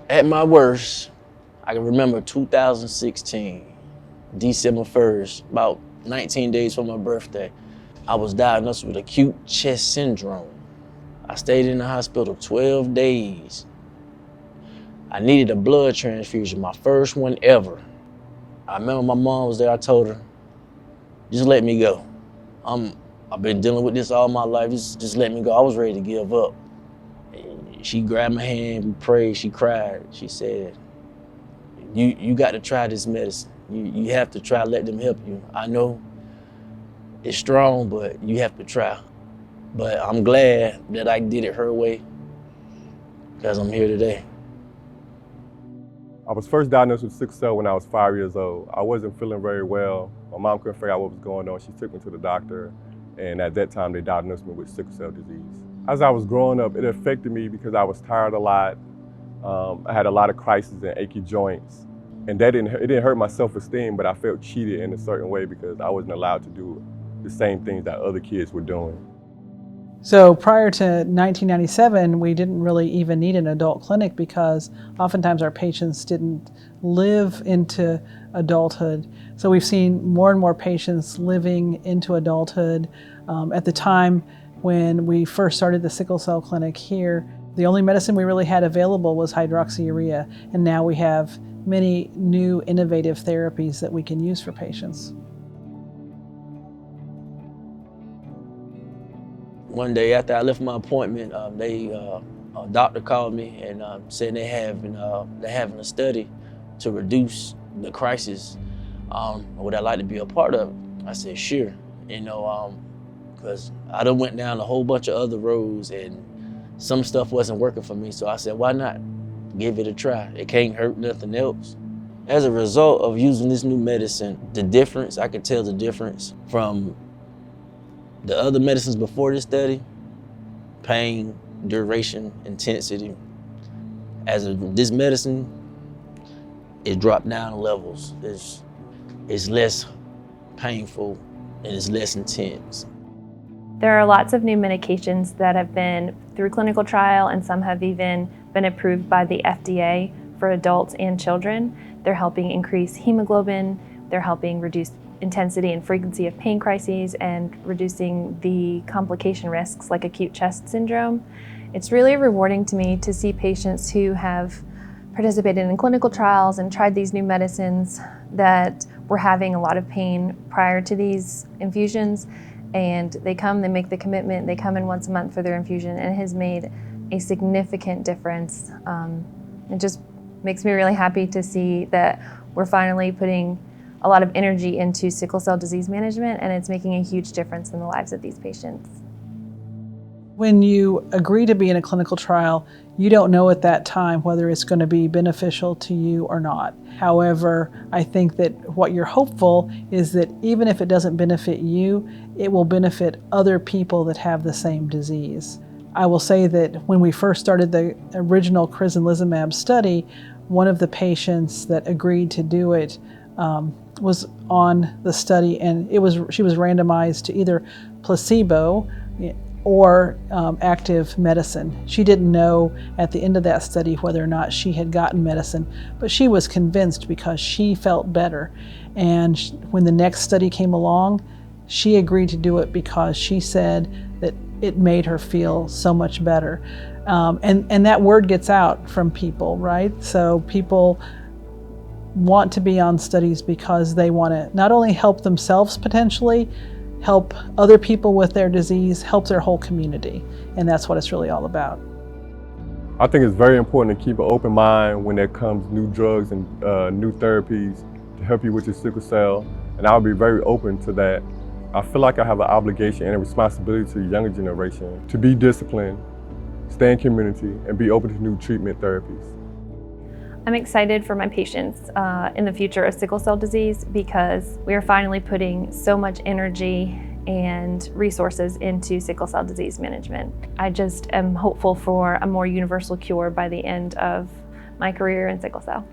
At my worst, I can remember 2016, December 1st, about 19 days from my birthday. I was diagnosed with acute chest syndrome. I stayed in the hospital 12 days. I needed a blood transfusion, my first one ever. I remember my mom was there. I told her, just let me go. I've been dealing with this all my life. Just let me go. I was ready to give up. She grabbed my hand, we prayed, she cried. She said, you got to try this medicine. You have to try, let them help you. I know it's strong, but you have to try. But I'm glad that I did it her way, because I'm here today. I was first diagnosed with sickle cell when I was 5 years old. I wasn't feeling very well. My mom couldn't figure out what was going on. She took me to the doctor, and at that time they diagnosed me with sickle cell disease. As I was growing up, it affected me because I was tired a lot. I had a lot of crises and achy joints. And it didn't hurt my self-esteem, but I felt cheated in a certain way because I wasn't allowed to do the same things that other kids were doing. So prior to 1997, we didn't really even need an adult clinic because oftentimes our patients didn't live into adulthood. So we've seen more and more patients living into adulthood. At the time when we first started the sickle cell clinic here, the only medicine we really had available was hydroxyurea, and now we have many new innovative therapies that we can use for patients. One day after I left my appointment, a doctor called me and said they're having a study to reduce the crisis. Would I like to be a part of it? I said, sure. Because I done went down a whole bunch of other roads and some stuff wasn't working for me. So I said, why not? Give it a try. It can't hurt nothing else. As a result of using this new medicine, I could tell the difference from the other medicines before this study: pain, duration, intensity. This medicine, it dropped down levels. It's less painful and it's less intense. There are lots of new medications that have been through clinical trial, and some have even been approved by the FDA for adults and children. They're helping increase hemoglobin, they're helping reduce intensity and frequency of pain crises, and reducing the complication risks like acute chest syndrome. It's really rewarding to me to see patients who have participated in clinical trials and tried these new medicines that were having a lot of pain prior to these infusions, and they make the commitment, they come in once a month for their infusion, and it has made a significant difference. It just makes me really happy to see that we're finally putting a lot of energy into sickle cell disease management, and it's making a huge difference in the lives of these patients. When you agree to be in a clinical trial, you don't know at that time whether it's going to be beneficial to you or not. However, I think that what you're hopeful is that even if it doesn't benefit you, it will benefit other people that have the same disease. I will say that when we first started the original crizanlizumab study, one of the patients that agreed to do it was on the study, and she was randomized to either placebo or active medicine. She didn't know at the end of that study whether or not she had gotten medicine, but she was convinced because she felt better. And when the next study came along, she agreed to do it because she said that it made her feel so much better. And that word gets out from people, right? So people want to be on studies because they want to not only help themselves potentially, help other people with their disease, help their whole community. And that's what it's really all about. I think it's very important to keep an open mind when there comes new drugs and new therapies to help you with your sickle cell. And I'll be very open to that. I feel like I have an obligation and a responsibility to the younger generation to be disciplined, stay in community, and be open to new treatment therapies. I'm excited for my patients in the future of sickle cell disease because we are finally putting so much energy and resources into sickle cell disease management. I just am hopeful for a more universal cure by the end of my career in sickle cell.